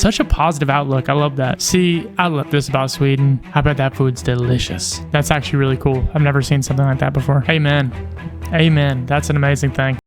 Such a positive outlook. I love that. See, I love this about Sweden. I bet that food's delicious. That's actually really cool. I've never seen something like that before. Amen. Amen. That's an amazing thing.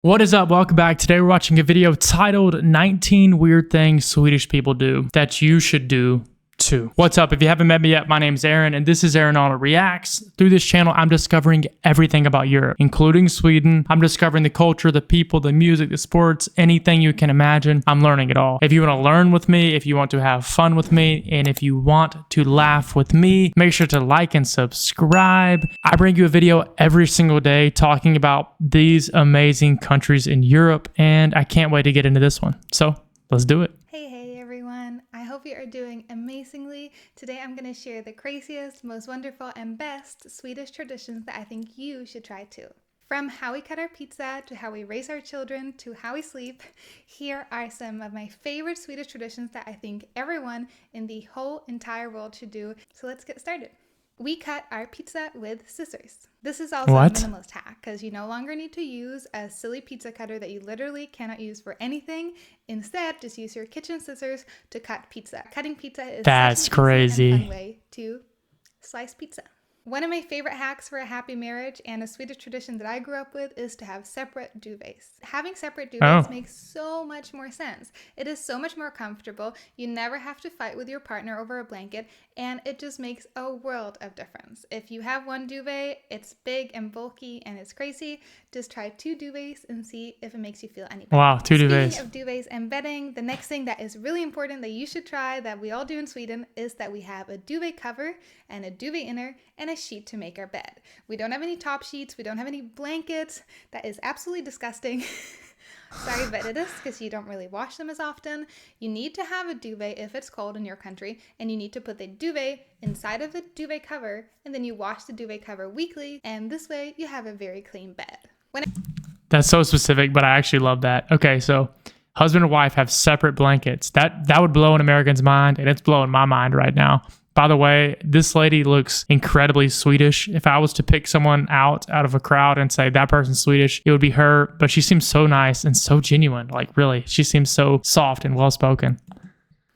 What is up? Welcome back. Today we're watching a video titled 19 Weird Things Swedish People Do That You Should Do Too. What's up? If you haven't met me yet, my name's Aaron and this is Aaron Arnold Reacts. Through this channel, I'm discovering everything about Europe, including Sweden. I'm discovering the culture, the people, the music, the sports, anything you can imagine. I'm learning it all. If you want to learn with me, if you want to have fun with me, and if you want to laugh with me, make sure to like and subscribe. I bring you a video every single day talking about these amazing countries in Europe, and I can't wait to get into this one. So let's do it. Hey everyone, I hope you are doing amazingly. Today I'm going to share the craziest, most wonderful, and best Swedish traditions that I think you should try too. From how we cut our pizza, to how we raise our children, to how we sleep, here are some of my favorite Swedish traditions that I think everyone in the whole entire world should do. So let's get started. We cut our pizza with scissors. This is also a minimalist hack because you no longer need to use a silly pizza cutter that you literally cannot use for anything. Instead, just use your kitchen scissors to cut pizza. Cutting pizza is such an easy and fun way to slice pizza. One of my favorite hacks for a happy marriage and a Swedish tradition that I grew up with is to have separate duvets. Having separate duvets makes so much more sense. It is so much more comfortable. You never have to fight with your partner over a blanket, and it just makes a world of difference. If you have one duvet, it's big and bulky and it's crazy. Just try 2 duvets and see if it makes you feel any better. Wow, 2 duvets. Speaking of duvets and bedding, the next thing that is really important that you should try that we all do in Sweden is that we have a duvet cover and a duvet inner and a sheet to make our bed. We don't have any top sheets. We don't have any blankets. That is absolutely disgusting. Sorry, but it is because you don't really wash them as often. You need to have a duvet if it's cold in your country, and you need to put the duvet inside of the duvet cover, and then you wash the duvet cover weekly, and this way you have a very clean bed. That's so specific, but I actually love that. Okay, so husband and wife have separate blankets. That would blow an American's mind, and it's blowing my mind right now. By the way, this lady looks incredibly Swedish. If I was to pick someone out of a crowd and say that person's Swedish, it would be her. But she seems so nice and so genuine. Like really, she seems so soft and well-spoken.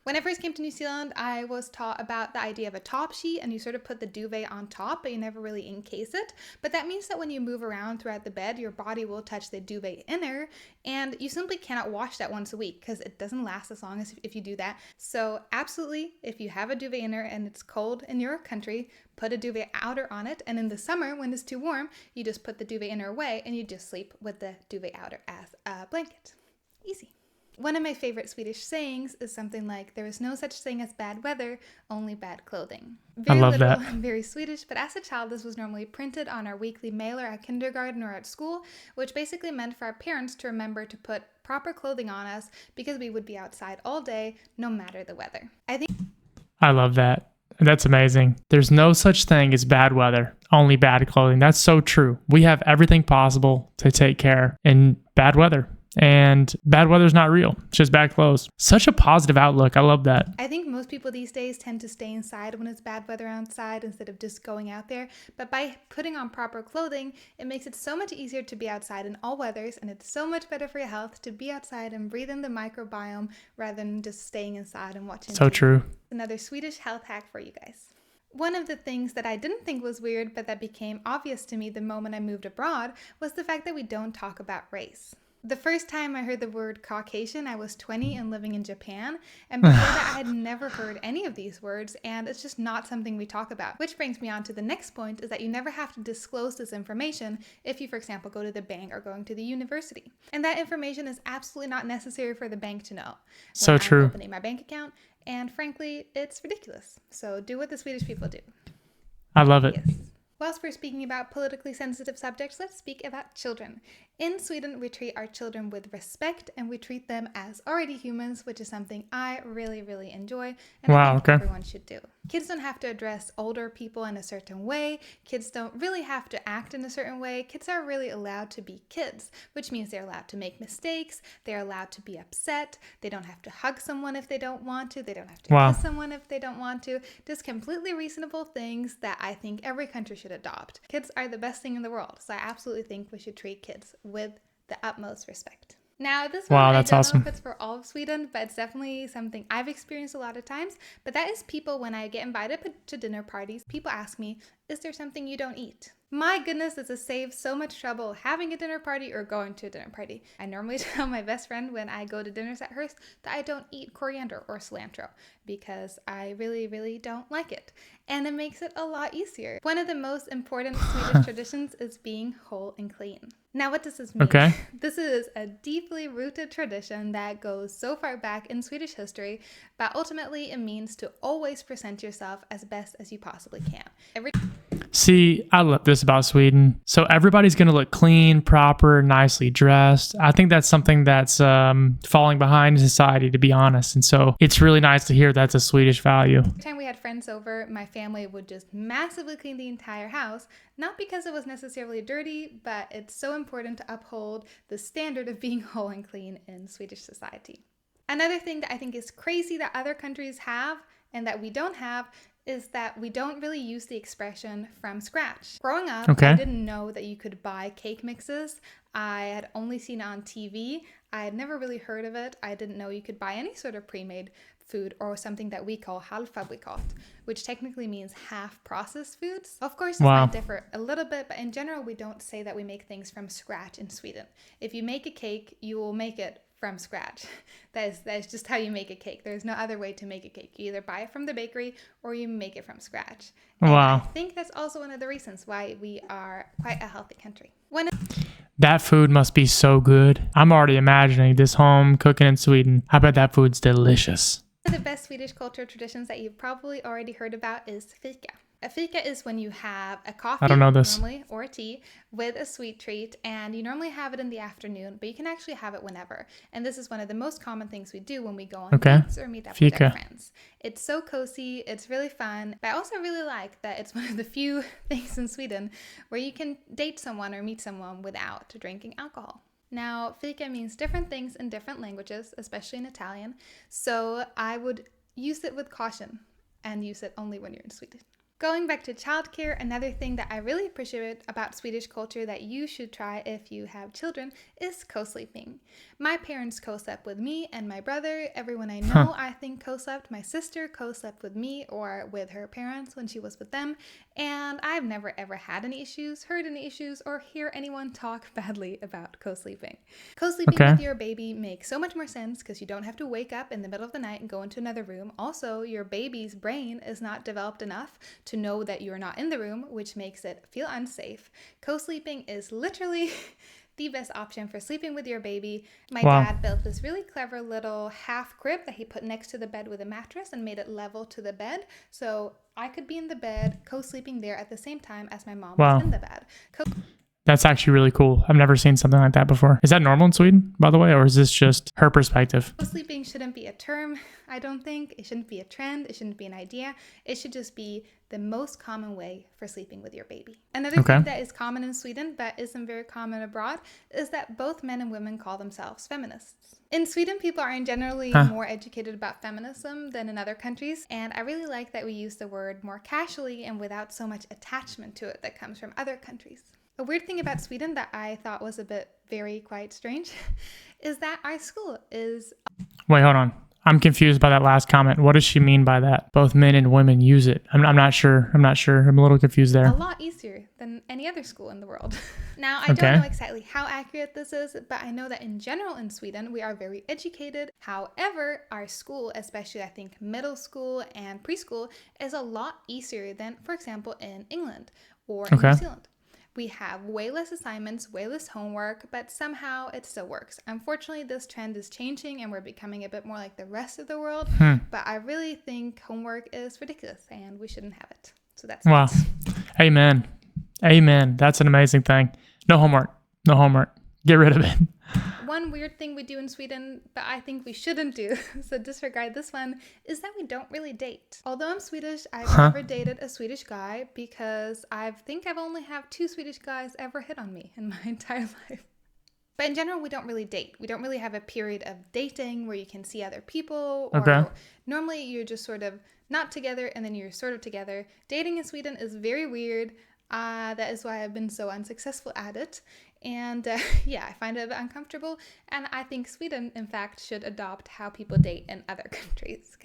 When I first came to New Zealand, I was taught about the idea of a top sheet, and you sort of put the duvet on top, but you never really encase it. But that means that when you move around throughout the bed, your body will touch the duvet inner, and you simply cannot wash that once a week because it doesn't last as long as if you do that. So absolutely, if you have a duvet inner and it's cold in your country, put a duvet outer on it, and in the summer when it's too warm, you just put the duvet inner away and you just sleep with the duvet outer as a blanket. Easy. One of my favorite Swedish sayings is something like, there is no such thing as bad weather, only bad clothing. Very I love literal that. and very Swedish, but as a child, this was normally printed on our weekly mailer at kindergarten or at school, which basically meant for our parents to remember to put proper clothing on us because we would be outside all day, no matter the weather. I love that. That's amazing. There's no such thing as bad weather, only bad clothing. That's so true. We have everything possible to take care in bad weather. And bad weather's not real. It's just bad clothes. Such a positive outlook. I love that. I think most people these days tend to stay inside when it's bad weather outside instead of just going out there. But by putting on proper clothing, it makes it so much easier to be outside in all weathers. And it's so much better for your health to be outside and breathe in the microbiome rather than just staying inside and watching So TV. true. Another Swedish health hack for you guys. One of the things that I didn't think was weird, but that became obvious to me the moment I moved abroad, was the fact that we don't talk about race. The first time I heard the word Caucasian, I was 20 and living in Japan, and before that I had never heard any of these words, and it's just not something we talk about. Which brings me on to the next point, is that you never have to disclose this information if you, for example, go to the bank or going to the university. And that information is absolutely not necessary for the bank to know. So true. I'm opening my bank account, and frankly, it's ridiculous. So do what the Swedish people do. I love it. Yes. Whilst we're speaking about politically sensitive subjects, let's speak about children. In Sweden, we treat our children with respect and we treat them as already humans, which is something I really, really enjoy and I think everyone should do. Kids don't have to address older people in a certain way. Kids don't really have to act in a certain way. Kids are really allowed to be kids, which means they're allowed to make mistakes. They're allowed to be upset. They don't have to hug someone if they don't want to. They don't have to kiss someone if they don't want to. Just completely reasonable things that I think every country should adopt. Kids are the best thing in the world, so I absolutely think we should treat kids with the utmost respect. Now, this Wow, one, I that's don't know awesome. if it's for all of Sweden, but it's definitely something I've experienced a lot of times. But that is people, when I get invited to dinner parties, people ask me, is there something you don't eat? My goodness, this has saved so much trouble having a dinner party or going to a dinner party. I normally tell my best friend when I go to dinners at hers that I don't eat coriander or cilantro because I really, really don't like it. And it makes it a lot easier. One of the most important Swedish traditions is being whole and clean. Now, what does this mean? Okay. This is a deeply rooted tradition that goes so far back in Swedish history, but ultimately it means to always present yourself as best as you possibly can. See, I love this about Sweden. So everybody's going to look clean, proper, nicely dressed. I think that's something that's falling behind in society, to be honest. And so it's really nice to hear that's a Swedish value. Every time we had friends over, my family would just massively clean the entire house, not because it was necessarily dirty, but it's so important to uphold the standard of being whole and clean in Swedish society. Another thing that I think is crazy that other countries have and that we don't have is that we don't really use the expression from scratch. Growing up, I didn't know that you could buy cake mixes. I had only seen it on TV. I had never really heard of it. I didn't know you could buy any sort of pre-made food or something that we call halvfabrikat, which technically means half-processed foods. Of course, this might differ a little bit, but in general, we don't say that we make things from scratch in Sweden. If you make a cake, you will make it from scratch. That is just how you make a cake. There's no other way to make a cake. You either buy it from the bakery or you make it from scratch. And I think that's also one of the reasons why we are quite a healthy country. That food must be so good. I'm already imagining this home cooking in Sweden. I bet that food's delicious. One of the best Swedish cultural traditions that you've probably already heard about is fika. A fika is when you have a coffee, I don't know this. normally, or a tea with a sweet treat, and you normally have it in the afternoon, but you can actually have it whenever. And this is one of the most common things we do when we go on dates or meet up with our friends. It's so cozy, it's really fun, but I also really like that it's one of the few things in Sweden where you can date someone or meet someone without drinking alcohol. Now, fika means different things in different languages, especially in Italian, so I would use it with caution and use it only when you're in Sweden. Going back to childcare, another thing that I really appreciate about Swedish culture that you should try if you have children is co-sleeping. My parents co-slept with me and my brother. Everyone I know, I think, co-slept. My sister co-slept with me or with her parents when she was with them. And I've never ever had any issues, heard any issues, or hear anyone talk badly about co-sleeping. Co-sleeping with your baby makes so much more sense because you don't have to wake up in the middle of the night and go into another room. Also, your baby's brain is not developed enough to know that you're not in the room, which makes it feel unsafe. Co-sleeping is literally the best option for sleeping with your baby. My dad built this really clever little half crib that he put next to the bed with a mattress and made it level to the bed. So I could be in the bed, co-sleeping there at the same time as my mom was in the bed. That's actually really cool. I've never seen something like that before. Is that normal in Sweden, by the way, or is this just her perspective? Co-sleeping shouldn't be a term, I don't think. It shouldn't be a trend. It shouldn't be an idea. It should just be the most common way for sleeping with your baby. Another thing that is common in Sweden but isn't very common abroad is that both men and women call themselves feminists. In Sweden, people are generally more educated about feminism than in other countries, and I really like that we use the word more casually and without so much attachment to it that comes from other countries. A weird thing about Sweden that I thought was quite strange is that our school is... Wait, hold on. I'm confused by that last comment. What does she mean by that? Both men and women use it. I'm not sure. I'm a little confused there. A lot easier than any other school in the world. Now, I don't know exactly how accurate this is, but I know that in general in Sweden, we are very educated. However, our school, especially I think middle school and preschool, is a lot easier than, for example, in England or in New Zealand. We have way less assignments, way less homework, but somehow it still works. Unfortunately, this trend is changing and we're becoming a bit more like the rest of the world. But I really think homework is ridiculous and we shouldn't have it. So that's it. Amen. Amen. That's an amazing thing. No homework. No homework. Get rid of it. One weird thing we do in Sweden, but I think we shouldn't do, so disregard this one, is that we don't really date. Although I'm Swedish, I've never dated a Swedish guy because I think I've only have 2 Swedish guys ever hit on me in my entire life. But in general, we don't really date. We don't really have a period of dating where you can see other people. Or normally you're just sort of not together and then you're sort of together. Dating in Sweden is very weird. That is why I've been so unsuccessful at it. And yeah, I find it a bit uncomfortable. And I think Sweden, in fact, should adopt how people date in other countries.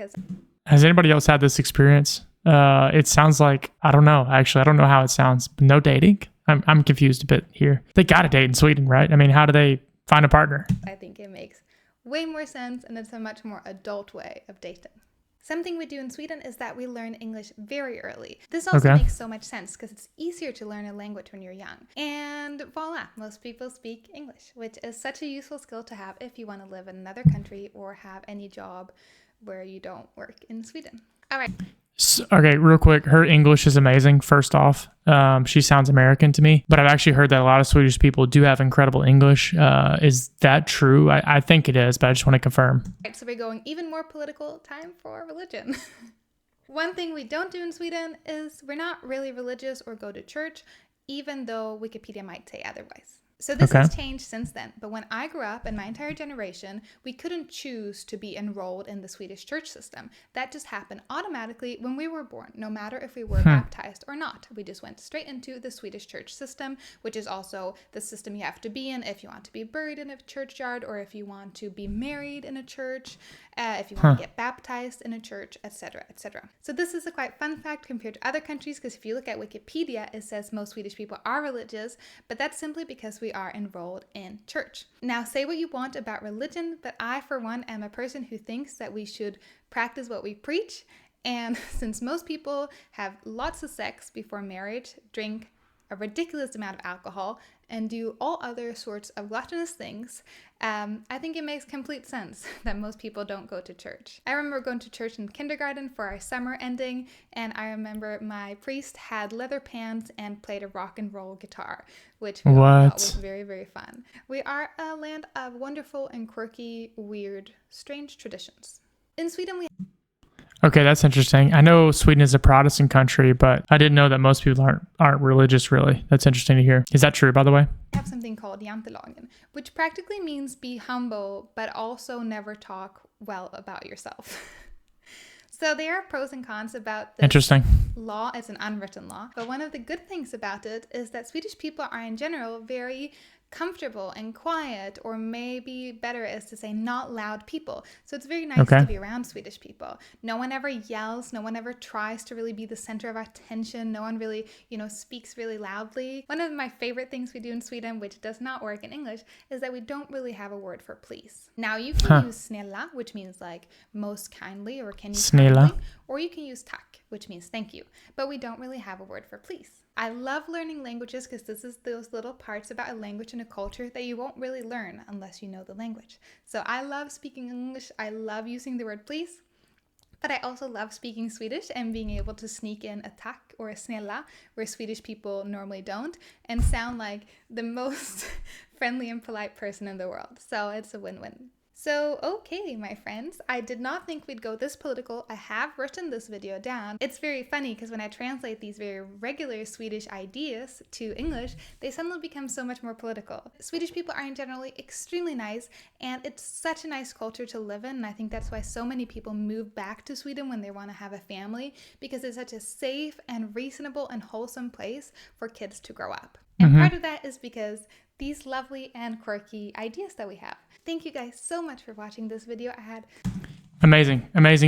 Has anybody else had this experience? It sounds like, I don't know. Actually, I don't know how it sounds. But no dating? I'm confused a bit here. They got to date in Sweden, right? I mean, how do they find a partner? I think it makes way more sense, and it's a much more adult way of dating. Something we do in Sweden is that we learn English very early. This also makes so much sense because it's easier to learn a language when you're young. And voila, most people speak English, which is such a useful skill to have if you want to live in another country or have any job where you don't work in Sweden. All right. Okay, real quick. Her English is amazing, first off. She sounds American to me, but I've actually heard that a lot of Swedish people do have incredible English. Is that true? I think it is, but I just want to confirm. All right, so we're going even more political. Time for religion. One thing we don't do in Sweden is we're not really religious or go to church, even though Wikipedia might say otherwise. So this has changed since then, but when I grew up and my entire generation, we couldn't choose to be enrolled in the Swedish church system. That just happened automatically when we were born, no matter if we were baptized or not. We just went straight into the Swedish church system, which is also the system you have to be in if you want to be buried in a churchyard or if you want to be married in a church, if you want to get baptized in a church, etc., etc. So this is a quite fun fact compared to other countries, because if you look at Wikipedia, it says most Swedish people are religious, but that's simply because we are enrolled in church. Now, say what you want about religion, but I, for one, am a person who thinks that we should practice what we preach. And since most people have lots of sex before marriage, drink a ridiculous amount of alcohol, and do all other sorts of gluttonous things, I think it makes complete sense that most people don't go to church. I remember going to church in kindergarten for our summer ending, and I remember my priest had leather pants and played a rock and roll guitar, which we all thought was very, very fun. We are a land of wonderful and quirky, weird, strange traditions. In Sweden, we Okay, that's interesting. I know Sweden is a Protestant country, but I didn't know that most people aren't religious, really. That's interesting to hear. Is that true, by the way? have something called jantelagen, which practically means be humble, but also never talk well about yourself. So there are pros and cons about this Interesting. law. It's an unwritten law. But one of the good things about it is that Swedish people are in general very comfortable and quiet, or maybe better is to say not loud people. So it's very nice to be around Swedish people. No one ever yells. No one ever tries to really be the center of attention. No one really, speaks really loudly. One of my favorite things we do in Sweden, which does not work in English, is that we don't really have a word for please. Now you can use snälla, which means like most kindly, or can you kindly, or you can use tack, which means thank you. But we don't really have a word for please. I love learning languages because this is those little parts about a language and a culture that you won't really learn unless you know the language. So I love speaking English. I love using the word please. But I also love speaking Swedish and being able to sneak in a tack or a snälla where Swedish people normally don't, and sound like the most friendly and polite person in the world. So it's a win-win. So, okay, my friends, I did not think we'd go this political. I have written this video down. It's very funny because when I translate these very regular Swedish ideas to English, they suddenly become so much more political. Swedish people are in generally extremely nice, and it's such a nice culture to live in. And I think that's why so many people move back to Sweden when they want to have a family, because it's such a safe and reasonable and wholesome place for kids to grow up. And part of that is because these lovely and quirky ideas that we have. Thank you guys so much for watching this video. I had amazing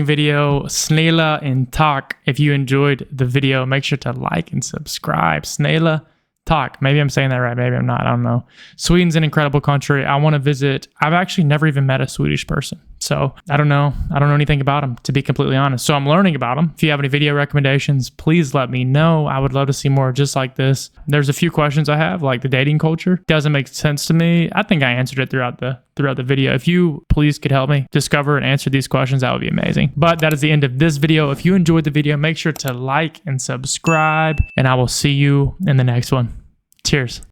video. Snälla and talk. If you enjoyed the video, make sure to like and subscribe. Snälla talk. Maybe I'm saying that right. Maybe I'm not. I don't know. Sweden's an incredible country. I want to visit. I've actually never even met a Swedish person. So I don't know anything about them, to be completely honest. So I'm learning about them. If you have any video recommendations, please let me know. I would love to see more just like this. There's a few questions I have, like the dating culture. Doesn't make sense to me. I think I answered it throughout the video. If you please could help me discover and answer these questions, that would be amazing. But that is the end of this video. If you enjoyed the video, make sure to like and subscribe, and I will see you in the next one. Cheers.